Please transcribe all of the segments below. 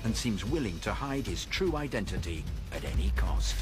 and seems willing to hide his true identity at any cost.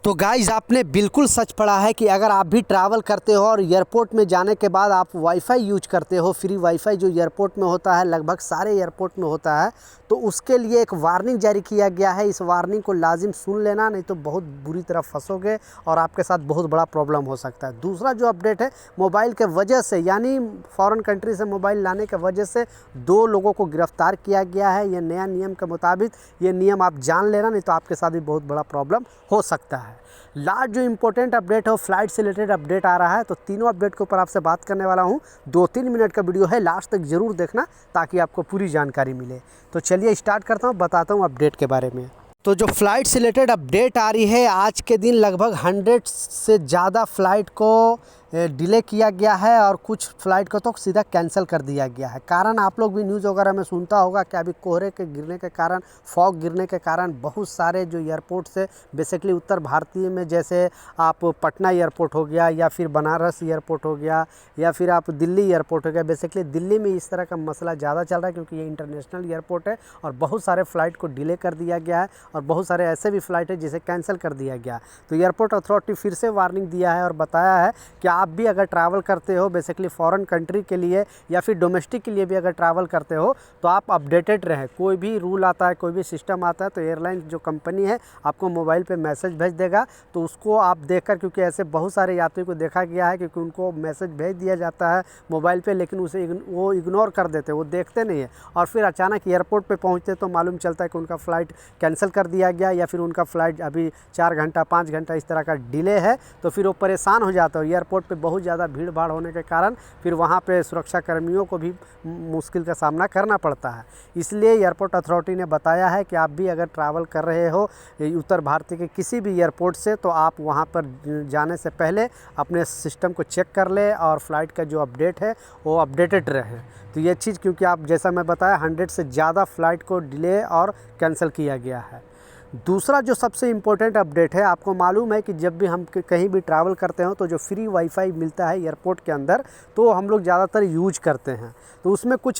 तो guys, आपने बिल्कुल सच पढ़ा है कि अगर आप भी ट्रैवल करते हो और एयरपोर्ट में जाने के बाद आप वाईफाई यूज करते हो, फ्री वाईफाई जो एयरपोर्ट में होता है, लगभग सारे एयरपोर्ट में होता है, तो उसके लिए एक वार्निंग जारी किया गया है। इस वार्निंग को लाजिम सुन लेना, नहीं तो बहुत बुरी तरह फंसोगे और आपके साथ बहुत बड़ा प्रॉब्लम हो सकता है। दूसरा जो अपडेट है, मोबाइल के वजह से, यानी फ़ॉरेन कंट्री से मोबाइल लाने के वजह से 2 लोगों को गिरफ़्तार किया गया है। ये नया नियम के मुताबिक, ये नियम आप जान लेना, नहीं तो आपके साथ भी बहुत बड़ा प्रॉब्लम हो सकता है। लास्ट जो इम्पोर्टेंट अपडेट है वो फ्लाइट से रिलेटेड अपडेट आ रहा है, तो तीनों अपडेट के ऊपर आपसे बात करने वाला हूँ। 2-3 मिनट का वीडियो है, लास्ट तक ज़रूर देखना ताकि आपको पूरी जानकारी मिले। तो चलिए स्टार्ट करता हूँ, बताता हूँ अपडेट के बारे में। तो जो फ़्लाइट से रिलेटेड अपडेट आ रही है, आज के दिन लगभग 100 से ज़्यादा फ़्लाइट को डिले किया गया है और कुछ फ़्लाइट को तो सीधा कैंसिल कर दिया गया है। कारण आप लोग भी न्यूज़ वगैरह में सुनता होगा कि अभी कोहरे के गिरने के कारण, फॉग गिरने के कारण बहुत सारे जो एयरपोर्ट से बेसिकली उत्तर भारतीय में, जैसे आप पटना एयरपोर्ट हो गया या फिर बनारस एयरपोर्ट हो गया या फिर आप दिल्ली एयरपोर्ट हो गया, बेसिकली दिल्ली में इस तरह का मसला ज़्यादा चल रहा है क्योंकि ये इंटरनेशनल एयरपोर्ट है और बहुत सारे फ़्लाइट को डिले कर दिया गया है और बहुत सारे ऐसे भी फ़्लाइट है जिसे कैंसिल कर दिया गया। तो एयरपोर्ट अथॉरिटी फिर से वार्निंग दिया है और बताया है कि आप भी अगर ट्रैवल करते हो बेसिकली फ़ॉरेन कंट्री के लिए या फिर डोमेस्टिक के लिए भी अगर ट्रैवल करते हो, तो आप अपडेटेड रहें। कोई भी रूल आता है, कोई भी सिस्टम आता है, तो एयरलाइन जो कंपनी है आपको मोबाइल पे मैसेज भेज देगा, तो उसको आप देखकर, क्योंकि ऐसे बहुत सारे यात्रियों को देखा गया है क्योंकि उनको मैसेज भेज दिया जाता है मोबाइल पे, लेकिन उसे वो इग्नोर कर देते, वो देखते नहीं है और फिर अचानक एयरपोर्ट पे पहुंचते तो मालूम चलता है कि उनका फ़्लाइट कैंसिल कर दिया गया या फिर उनका फ़्लाइट अभी 4 घंटा 5 घंटा इस तरह का डिले है। तो फिर वो परेशान हो जाता है। एयरपोर्ट पे बहुत ज़्यादा भीड़ भाड़ होने के कारण फिर वहाँ पे सुरक्षा कर्मियों को भी मुश्किल का सामना करना पड़ता है। इसलिए एयरपोर्ट अथॉरिटी ने बताया है कि आप भी अगर ट्रैवल कर रहे हो उत्तर भारत के किसी भी एयरपोर्ट से, तो आप वहाँ पर जाने से पहले अपने सिस्टम को चेक कर ले और फ़्लाइट का जो अपडेट है वो अपडेटेड रहे। तो ये चीज़, क्योंकि आप जैसा मैं बताया 100 से ज़्यादा फ़्लाइट को डिले और कैंसिल किया गया है। दूसरा जो सबसे इम्पोर्टेंट अपडेट है, आपको मालूम है कि जब भी हम कहीं भी ट्रैवल करते हो तो जो फ्री वाईफाई मिलता है एयरपोर्ट के अंदर, तो हम लोग ज़्यादातर यूज करते हैं। तो उसमें कुछ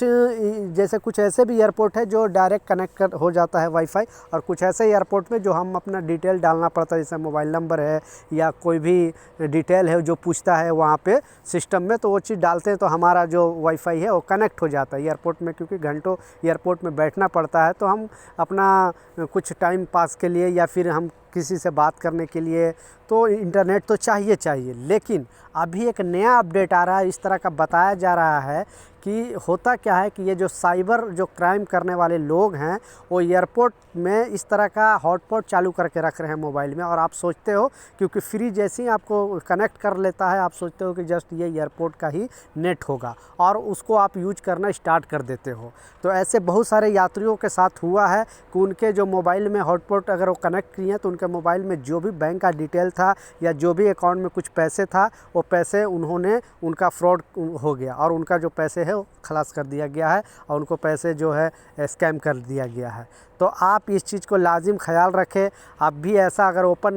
जैसे कुछ ऐसे भी एयरपोर्ट है जो डायरेक्ट कनेक्ट हो जाता है वाईफाई, और कुछ ऐसे एयरपोर्ट में जो हम अपना डिटेल डालना पड़ता है, जैसे मोबाइल नंबर है या कोई भी डिटेल है जो पूछता है वहाँ पे सिस्टम में, तो वो चीज़ डालते हैं तो हमारा जो वाईफाई है वो कनेक्ट हो जाता है एयरपोर्ट में। क्योंकि घंटों एयरपोर्ट में बैठना पड़ता है, तो हम अपना कुछ टाइम पास के लिए या फिर हम किसी से बात करने के लिए तो इंटरनेट तो चाहिए। लेकिन अभी एक नया अपडेट आ रहा है, इस तरह का बताया जा रहा है कि होता क्या है कि ये जो साइबर जो क्राइम करने वाले लोग हैं, वो एयरपोर्ट में इस तरह का हॉटस्पॉट चालू करके रख रहे हैं मोबाइल में। और आप सोचते हो, क्योंकि फ्री जैसे ही आपको कनेक्ट कर लेता है, आप सोचते हो कि जस्ट ये एयरपोर्ट का ही नेट होगा और उसको आप यूज करना स्टार्ट कर देते हो। तो ऐसे बहुत सारे यात्रियों के साथ हुआ है कि उनके जो मोबाइल में हॉटस्पॉट अगर वो कनेक्ट किए हैं, तो उनके मोबाइल में जो भी बैंक का डिटेल था या जो भी अकाउंट में कुछ पैसे था, वो पैसे उनका फ्रॉड हो गया और उनका जो पैसे है वो खलास कर दिया गया है और उनको पैसे जो है स्कैम कर दिया गया है। तो आप इस चीज़ को लाजिम ख्याल रखें। आप भी ऐसा अगर ओपन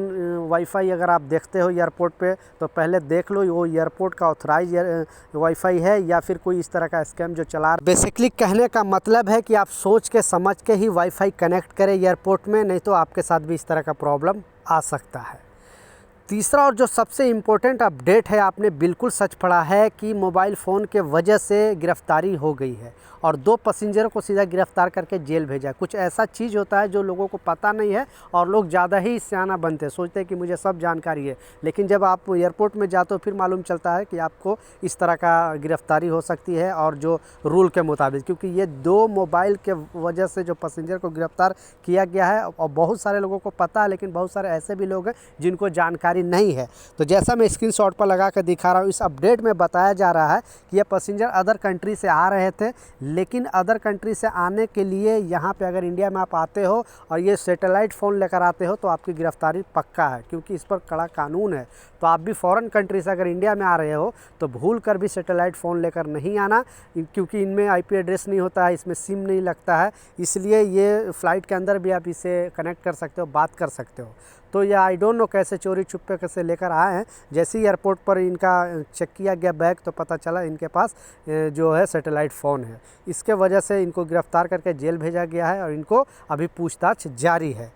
वाईफाई अगर आप देखते हो एयरपोर्ट पे, तो पहले देख लो वो एयरपोर्ट का ऑथराइज वाईफाई है या फिर कोई इस तरह का स्कैम जो चला। बेसिकली कहने का मतलब है कि आप सोच के समझ के ही वाईफाई कनेक्ट करें एयरपोर्ट में, नहीं तो आपके साथ भी इस तरह का प्रॉब्लम आ सकता है। तीसरा और जो सबसे इम्पोर्टेंट अपडेट है, आपने बिल्कुल सच पढ़ा है कि मोबाइल फ़ोन के वजह से गिरफ़्तारी हो गई है और 2 पैसेंजरों को सीधा गिरफ़्तार करके जेल भेजा। कुछ ऐसा चीज़ होता है जो लोगों को पता नहीं है और लोग ज़्यादा ही सियाना बनते हैं, सोचते हैं कि मुझे सब जानकारी है, लेकिन जब आप एयरपोर्ट में जाते हो फिर मालूम चलता है कि आपको इस तरह का गिरफ़्तारी हो सकती है और जो रूल के मुताबिक, क्योंकि ये 2 मोबाइल के वजह से जो पैसेंजर को गिरफ़्तार किया गया है और बहुत सारे लोगों को पता है, लेकिन बहुत सारे ऐसे भी लोग हैं जिनको जानकारी नहीं है। तो जैसा मैं स्क्रीनशॉट पर लगा कर दिखा रहा हूँ, इस अपडेट में बताया जा रहा है कि ये पैसेंजर अदर कंट्री से आ रहे थे, लेकिन अदर कंट्री से आने के लिए यहाँ पे अगर इंडिया में आप आते हो और ये सैटेलाइट फ़ोन लेकर आते हो तो आपकी गिरफ़्तारी पक्का है, क्योंकि इस पर कड़ा कानून है। तो आप भी फ़ॉरेन कंट्री से अगर इंडिया में आ रहे हो तो भूल कर भी सैटेलाइट फ़ोन लेकर नहीं आना, क्योंकि इनमें IP एड्रेस नहीं होता है, इसमें सिम नहीं लगता है, इसलिए ये फ़्लाइट के अंदर भी आप इसे कनेक्ट कर सकते हो, बात कर सकते हो। तो ये आई डोंट नो कैसे चोरी छुपे कैसे लेकर आए हैं। जैसे ही एयरपोर्ट पर इनका चेक किया गया बैग तो पता चला इनके पास जो है सैटेलाइट फ़ोन है। इसके वजह से इनको गिरफ्तार करके जेल भेजा गया है और इनको अभी पूछताछ जारी है।